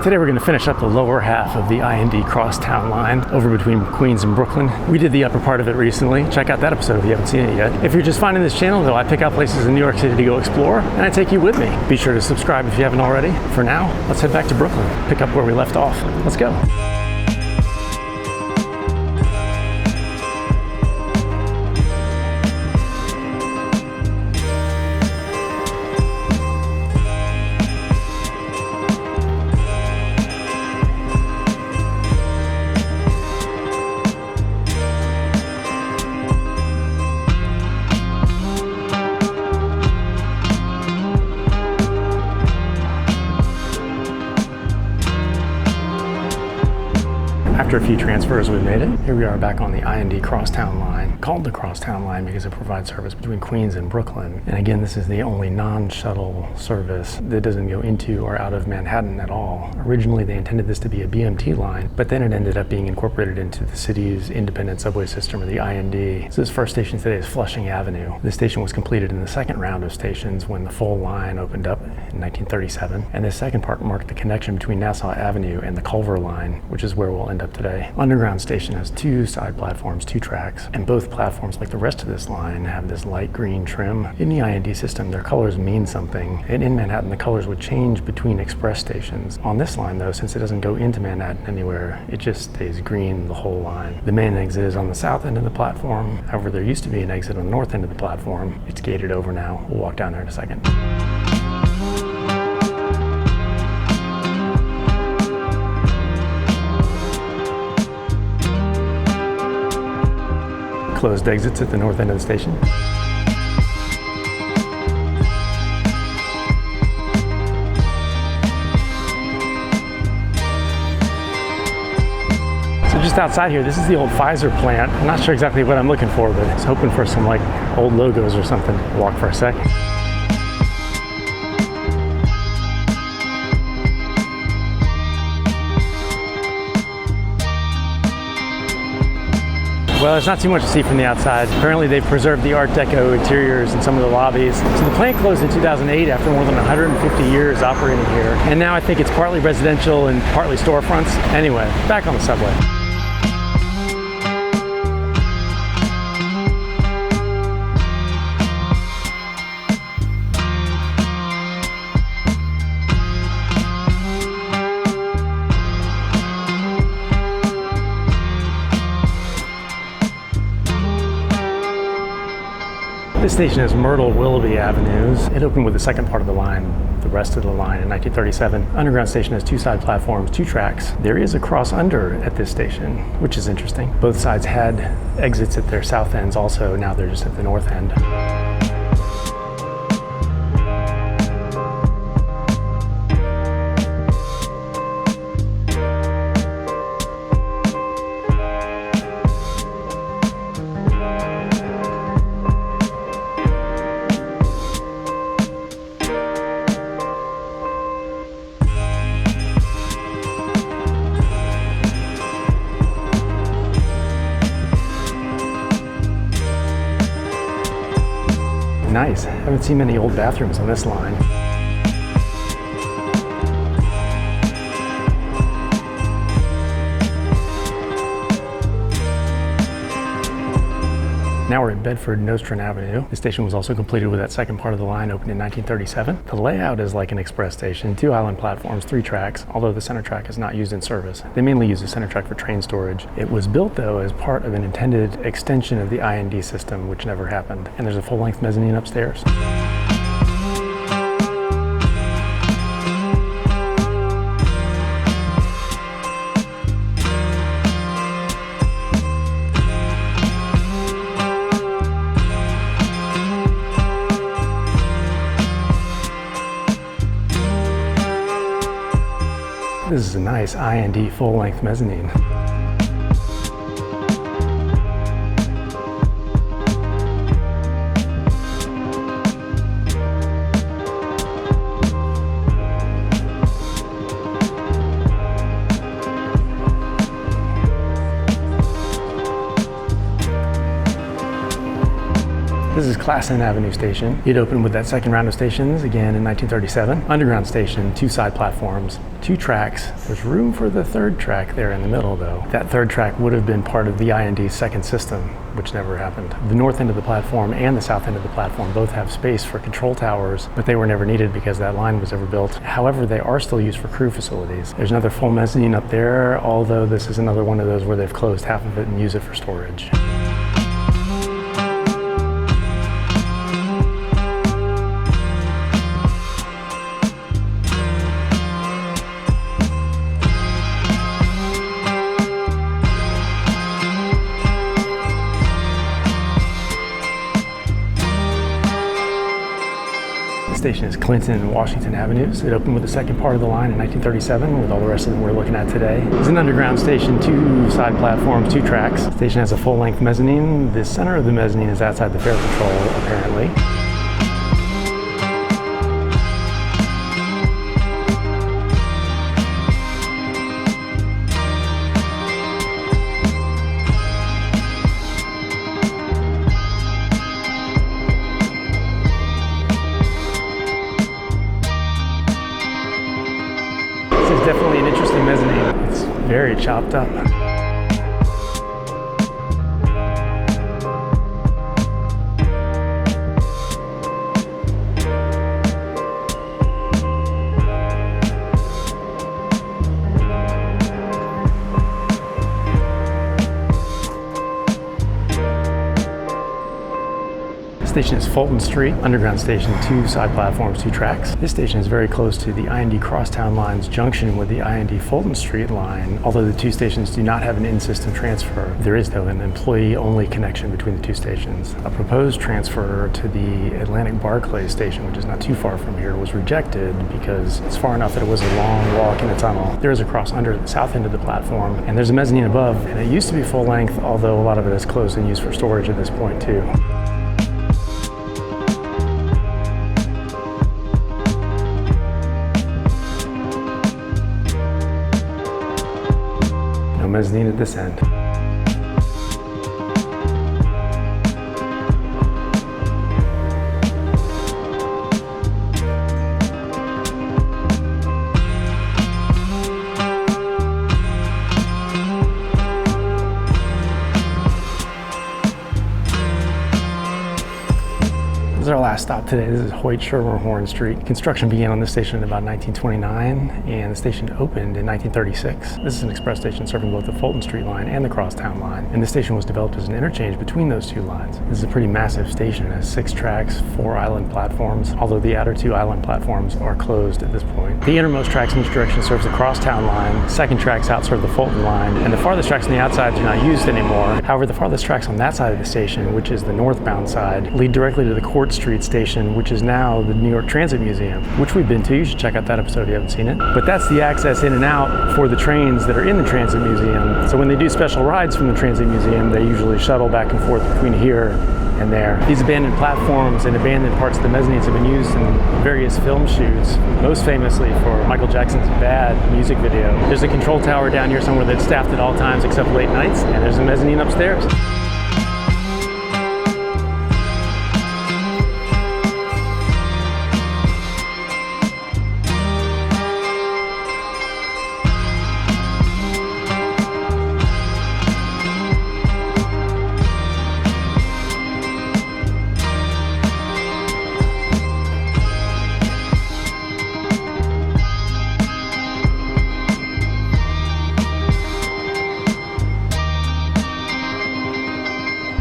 Today we're going to finish up the lower half of the IND Crosstown Line over between Queens and Brooklyn. We did the upper part of it recently. Check out that episode if you haven't seen it yet. If you're just finding this channel though, I pick out places in New York City to go explore and I take you with me. Be sure to subscribe if you haven't already. For now, let's head back to Brooklyn, pick up where we left off. Let's go. After a few transfers, we made it. Here we are back on the IND Crosstown Line, called the Crosstown Line because it provides service between Queens and Brooklyn. And again, this is the only non-shuttle service that doesn't go into or out of Manhattan at all. Originally, they intended this to be a BMT line, but then it ended up being incorporated into the city's independent subway system, or the IND. So this first station today is Flushing Avenue. This station was completed in the second round of stations when the full line opened up in 1937. And this second part marked the connection between Nassau Avenue and the Culver Line, which is where we'll end up today. Underground station has two side platforms, two tracks, and both platforms, like the rest of this line, have this light green trim. In the IND system, their colors mean something, and in Manhattan, the colors would change between express stations. On this line, though, since it doesn't go into Manhattan anywhere, it just stays green the whole line. The main exit is on the south end of the platform. However, there used to be an exit on the north end of the platform. It's gated over now. We'll walk down there in a second. Closed exits at the north end of the station. So just outside here, this is the old Pfizer plant. I'm not sure exactly what I'm looking for, but I was hoping for some like old logos or something. Walk for a sec. Well, there's not too much to see from the outside. Apparently they've preserved the Art Deco interiors in some of the lobbies. So the plant closed in 2008 after more than 150 years operating here. And now I think it's partly residential and partly storefronts. Anyway, back on the subway. This station is Myrtle-Willoughby Avenues. It opened with the second part of the line, the rest of the line, in 1937. Underground station has two side platforms, two tracks. There is a cross-under at this station, which is interesting. Both sides had exits at their south ends also. Now they're just at the north end. Nice. I haven't seen many old bathrooms on this line. Now we're at Bedford-Nostrand Avenue. The station was also completed with that second part of the line, opened in 1937. The layout is like an express station, two island platforms, three tracks, although the center track is not used in service. They mainly use the center track for train storage. It was built, though, as part of an intended extension of the IND system, which never happened. And there's a full-length mezzanine upstairs. This is a nice IND full-length mezzanine. This is Classon Avenue Station. It opened with that second round of stations again in 1937. Underground station, 2 side platforms, 2 tracks. There's room for the 3rd track there in the middle though. That 3rd track would have been part of the IND's second system, which never happened. The north end of the platform and the south end of the platform both have space for control towers, but they were never needed because that line was never built. However, they are still used for crew facilities. There's another full mezzanine up there, although this is another one of those where they've closed half of it and use it for storage. The station is Clinton and Washington Avenues. It opened with the second part of the line in 1937, with all the rest of them we're looking at today. It's an underground station, 2 side platforms, 2 tracks. The station has a full-length mezzanine. The center of the mezzanine is outside the fare control, apparently. This is definitely an interesting mezzanine. It's very chopped up. This station is Fulton Street, underground station, 2 side platforms, 2 tracks. This station is very close to the IND Crosstown Line's junction with the IND Fulton Street line. Although the 2 stations do not have an in-system transfer, there is though an employee-only connection between the 2 stations. A proposed transfer to the Atlantic Barclay station, which is not too far from here, was rejected because it's far enough that it was a long walk in a tunnel. There is a cross under the south end of the platform, and there's a mezzanine above, and it used to be full length, although a lot of it is closed and used for storage at this point too. Mezzanine at this end. This is our last stop today. This is Hoyt-Schermerhorn St. Construction began on this station in about 1929, and the station opened in 1936. This is an express station serving both the Fulton Street line and the Crosstown line, and this station was developed as an interchange between those 2 lines. This is a pretty massive station. It has 6 tracks, 4 island platforms, although the outer 2 island platforms are closed at this point. The innermost tracks in each direction serves the Crosstown line, second tracks out serve the Fulton line, and the farthest tracks on the outside are not used anymore. However, the farthest tracks on that side of the station, which is the northbound side, lead directly to the Court Street Station, which is now the New York Transit Museum, which we've been to. You should check out that episode if you haven't seen it. But that's the access in and out for the trains that are in the Transit Museum. So when they do special rides from the Transit Museum, they usually shuttle back and forth between here and there. These abandoned platforms and abandoned parts of the mezzanines have been used in various film shoots, most famously for Michael Jackson's Bad music video. There's a control tower down here somewhere that's staffed at all times except late nights, and there's a mezzanine upstairs.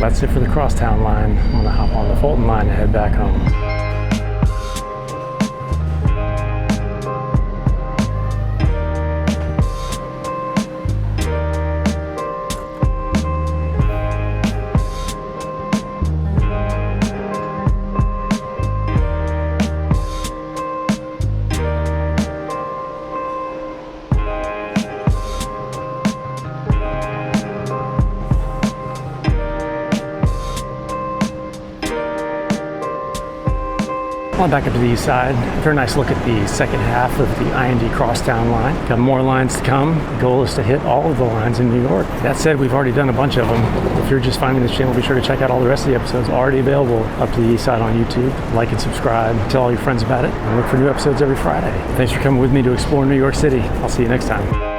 That's it for the Crosstown line. I'm gonna hop on the Fulton line and head back home. On back up to the east side, very nice look at the second half of the IND Crosstown line. Got more lines to come. The goal is to hit all of the lines in New York. That said, we've already done a bunch of them. The If you're just finding this channel, be sure to check out all the rest of the episodes already available up to the east side on YouTube. Like and subscribe, tell all your friends about it, and look for new episodes every Friday. Thanks for coming with me to explore New York City. I'll see you next time.